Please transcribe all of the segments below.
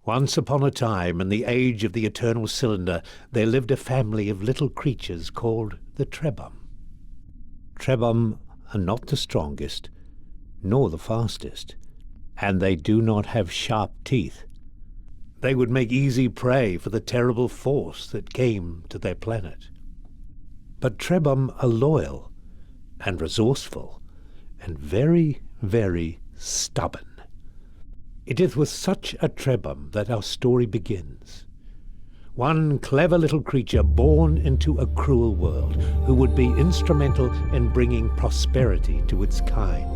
Once upon a time, in the age of the eternal cylinder, there lived a family of little creatures called the Trebhum. Trebhum are not the strongest, nor the fastest, and they do not have sharp teeth. They would make easy prey for the terrible force that came to their planet. But Trebhum are loyal and resourceful and very, very stubborn. It is with such a Trebhum that our story begins. One clever little creature born into a cruel world who would be instrumental in bringing prosperity to its kind.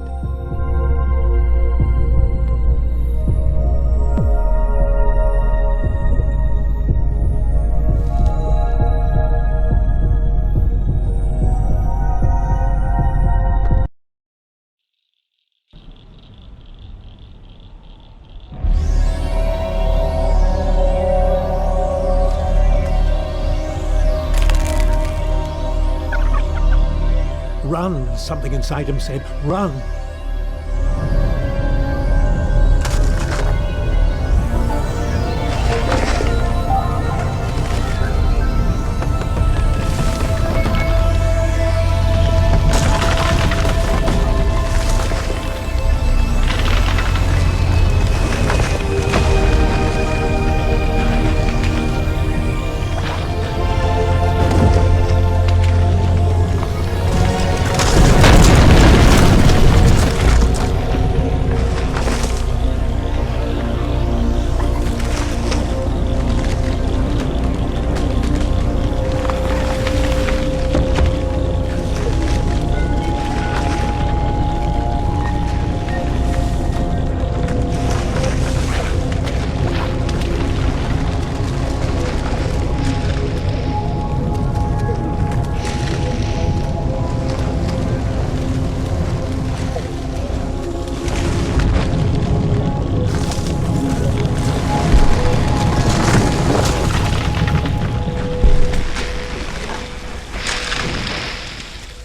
Run, something inside him said, run.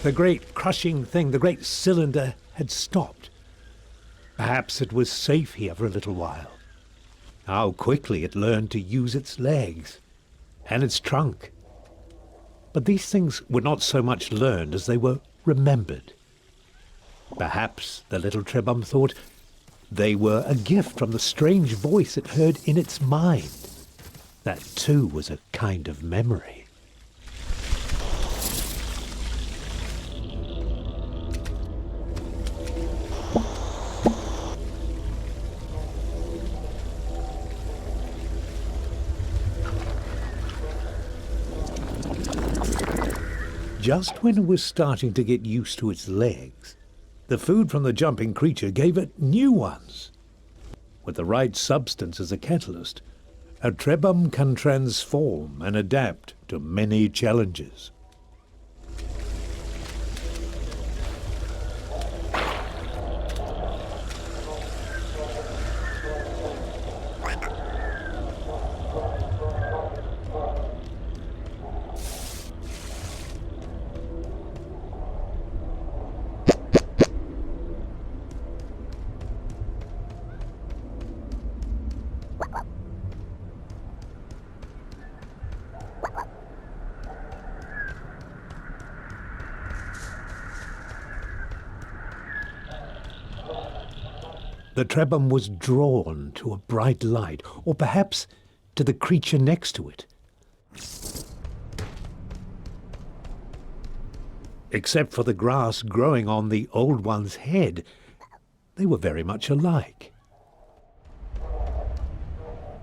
The great crushing thing, the great cylinder, had stopped. Perhaps it was safe here for a little while. How quickly it learned to use its legs and its trunk. But these things were not so much learned as they were remembered. Perhaps the little Trebhum thought they were a gift from the strange voice it heard in its mind. That too was a kind of memory. Just when it was starting to get used to its legs, the food from the jumping creature gave it new ones. With the right substance as a catalyst, a Trebhum can transform and adapt to many challenges. The Trebhum was drawn to a bright light, or perhaps to the creature next to it. Except for the grass growing on the old one's head, they were very much alike.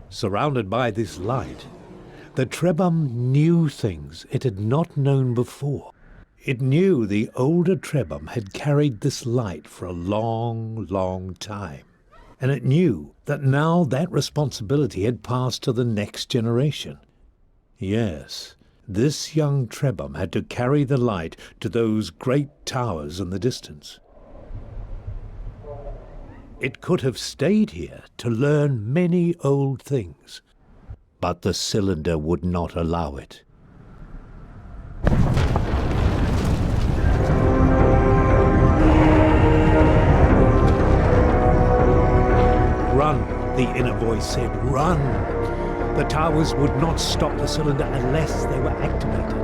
Surrounded by this light, the Trebhum knew things it had not known before. It knew the older Trebhum had carried this light for a long, long time. And it knew that now that responsibility had passed to the next generation. Yes, this young Trebhum had to carry the light to those great towers in the distance. It could have stayed here to learn many old things, but the cylinder would not allow it. Run, The inner voice said, "Run!" The towers would not stop the cylinder unless they were activated.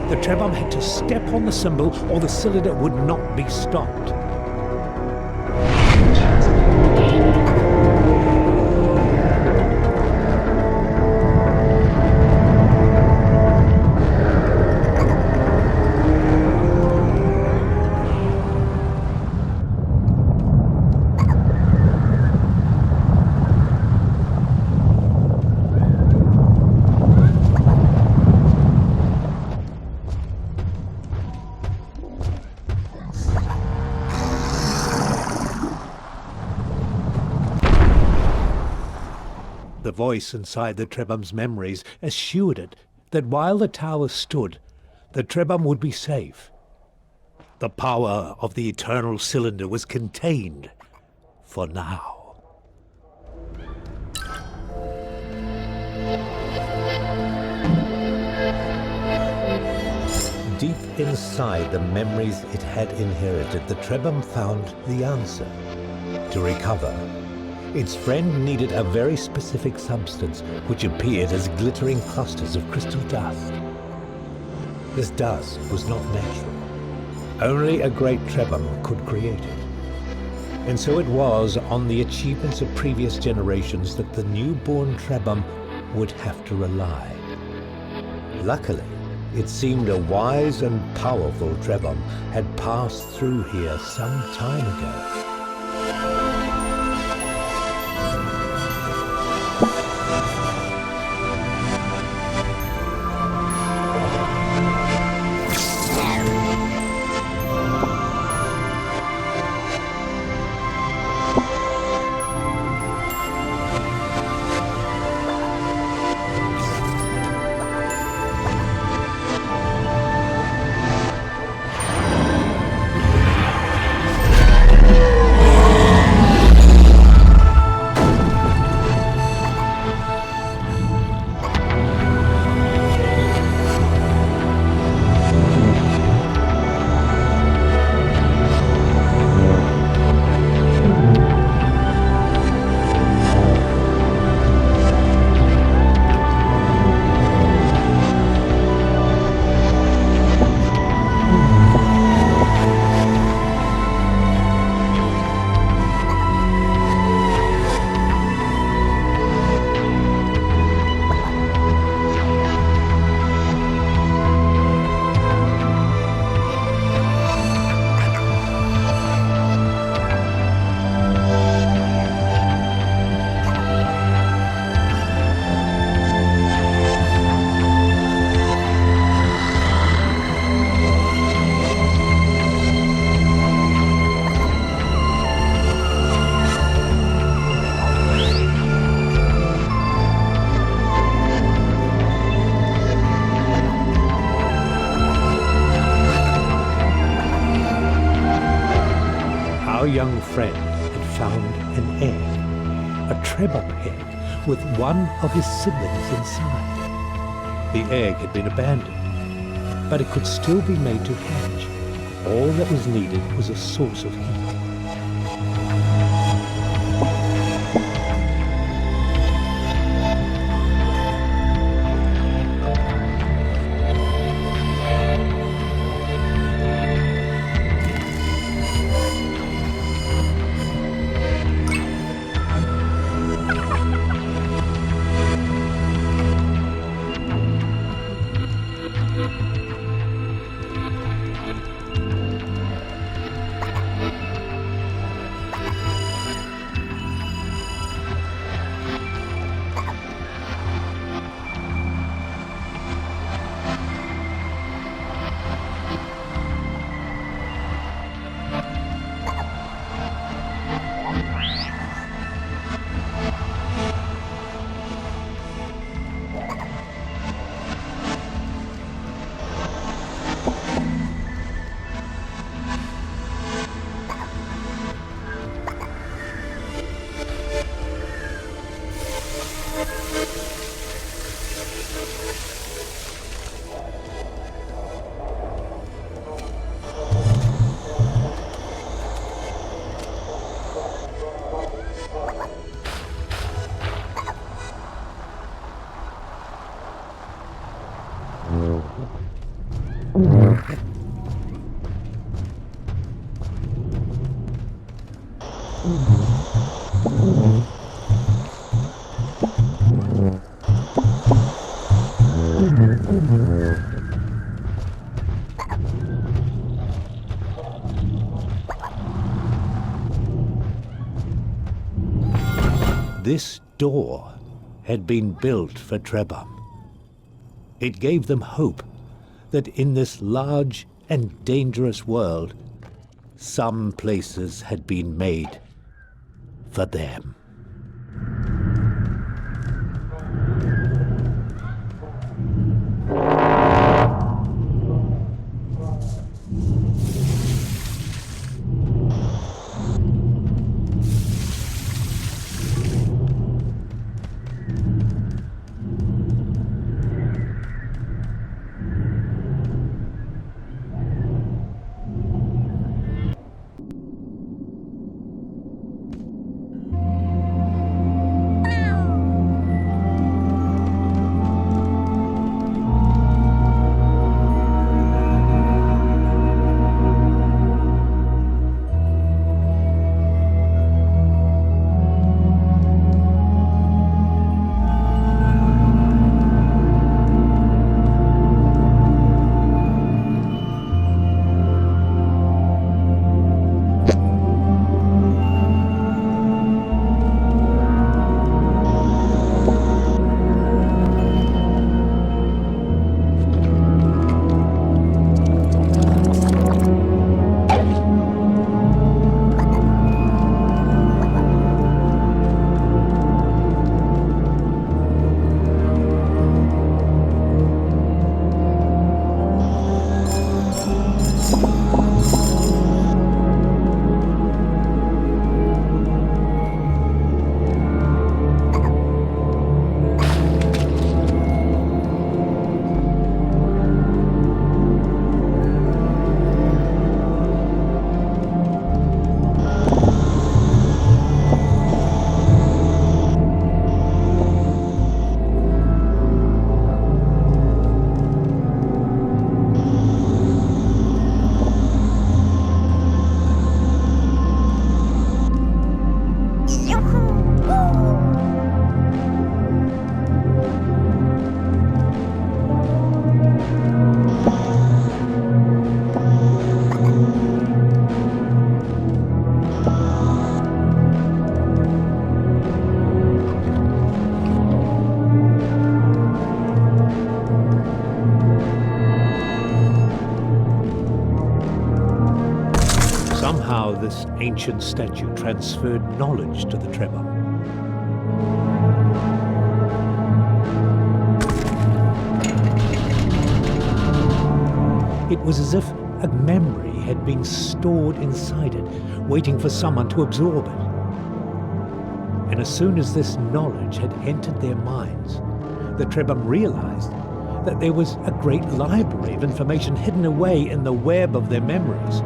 The Trebhum had to step on the symbol or the cylinder would not be stopped. The voice inside the Trebhum's memories assured it that while the tower stood, the Trebhum would be safe. The power of the eternal cylinder was contained for now. Deep inside the memories it had inherited, the Trebhum found the answer. To recover, its friend needed a very specific substance which appeared as glittering clusters of crystal dust. This dust was not natural. Only a great Trebhum could create it. And so it was on the achievements of previous generations that the newborn Trebhum would have to rely. Luckily, it seemed a wise and powerful Trebhum had passed through here some time ago. Our young friend had found an egg, a Trebhum egg, with one of his siblings inside. The egg had been abandoned, but it could still be made to hatch. All that was needed was a source of heat. This door had been built for Trebhum. It gave them hope that in this large and dangerous world, some places had been made for them. Somehow this ancient statue transferred knowledge to the Trebhum. It was as if a memory had been stored inside it, waiting for someone to absorb it. And as soon as this knowledge had entered their minds, the Trebhum realized that there was a great library of information hidden away in the web of their memories.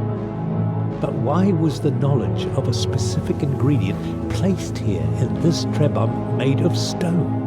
But why was the knowledge of a specific ingredient placed here in this Trebhum made of stone?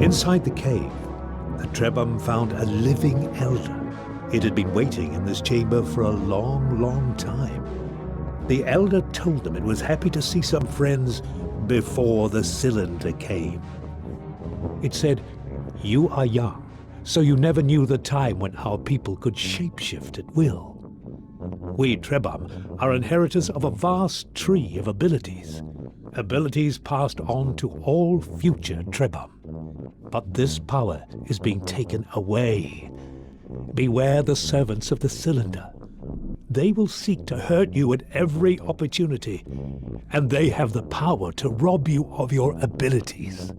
Inside the cave, the Trebhum found a living elder. It had been waiting in this chamber for a long, long time. The elder told them it was happy to see some friends before the cylinder came. It said, "You are young, so you never knew the time when our people could shapeshift at will. We Trebhum are inheritors of a vast tree of abilities. abilities passed on to all future Trebhum. But this power is being taken away. Beware the servants of the cylinder. They will seek to hurt you at every opportunity, and they have the power to rob you of your abilities.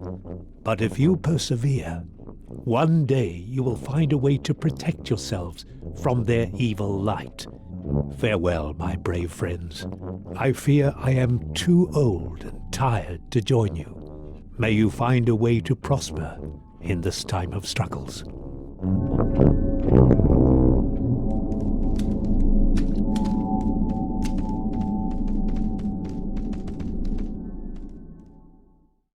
But if you persevere, one day you will find a way to protect yourselves from their evil light. Farewell, my brave friends. I fear I am too old and tired to join you. May you find a way to prosper in this time of struggles.